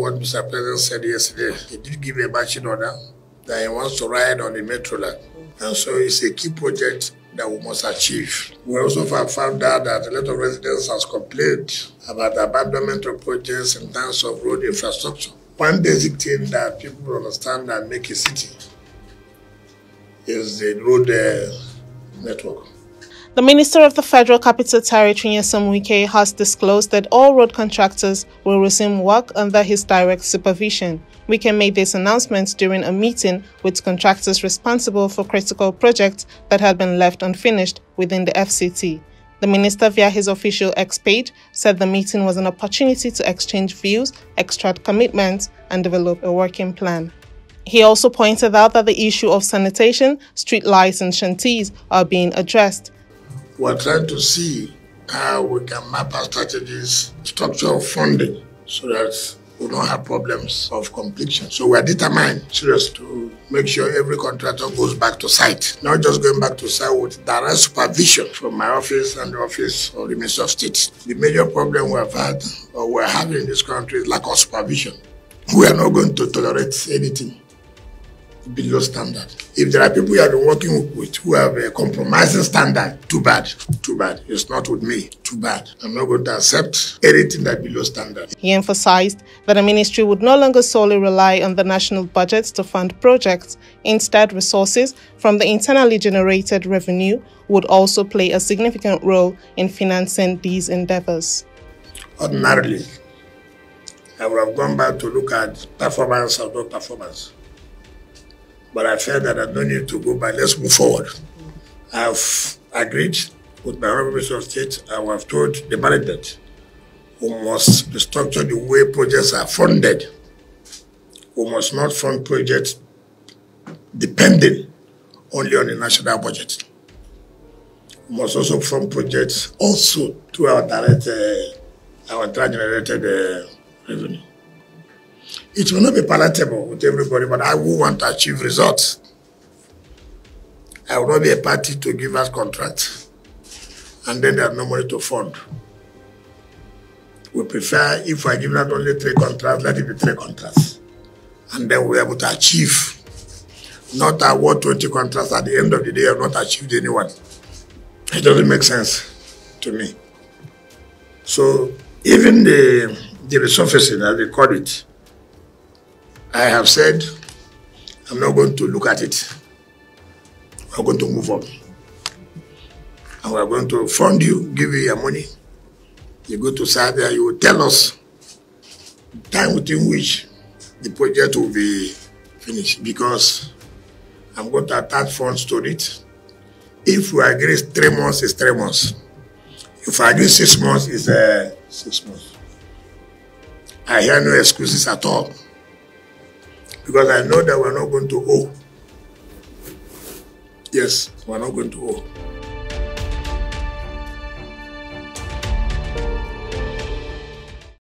what Mr. President said yesterday. He did give a marching order that he wants to ride on the metro line. And so it's a key project that we must achieve. We also have found out that a lot of residents have complained about the abandonment of projects in terms of road infrastructure. One basic thing that people understand and make a city is the road network. The Minister of the Federal Capital Territory, Nyesom Wike, has disclosed that all road contractors will resume work under his direct supervision. Wike made this announcement during a meeting with contractors responsible for critical projects that had been left unfinished within the FCT. The minister, via his official X page, said the meeting was an opportunity to exchange views, extract commitments, and develop a working plan. He also pointed out that the issue of sanitation, street lights, and shanties are being addressed. We're trying to see how we can map our strategies, structure of funding, so that we don't have problems of completion. So we're determined, seriously, to make sure every contractor goes back to site. Not just going back to site with direct supervision from my office and the office of the Minister of State. The major problem we've had, or we're having in this country, is lack of supervision. We are not going to tolerate anything below standard. If there are people you have been working with who have a compromising standard, too bad, too bad. It's not with me, too bad. I'm not going to accept anything that below standard. He emphasized that the ministry would no longer solely rely on the national budget to fund projects. Instead, resources from the internally generated revenue would also play a significant role in financing these endeavors. Ordinarily, I would have gone back to look at performance or no performance. But I felt that I don't need to go back. Let's move forward. I've agreed with my Honorable Minister of State. I have told the management we must restructure the way projects are funded. We must not fund projects depending only on the national budget. We must also fund projects also through our direct, our generated revenue. It will not be palatable with everybody, but I will want to achieve results. I will not be a party to give us contracts, and then there's no money to fund. We prefer, if I give not only 3 contracts, let it be 3 contracts. And then we're able to achieve. Not award 20 contracts at the end of the day, I've not achieved anyone. It doesn't make sense to me. So even the resurfacing, as they call it, I have said, I'm not going to look at it. We're going to move on. And we're going to fund you, give you your money. You go to site there, you will tell us the time within which the project will be finished. Because I'm going to attach funds to it. If we agree 3 months, it's 3 months. If I agree 6 months, it's 6 months. I hear no excuses at all. Because I know that we're not going to owe. Yes, we're not going to owe.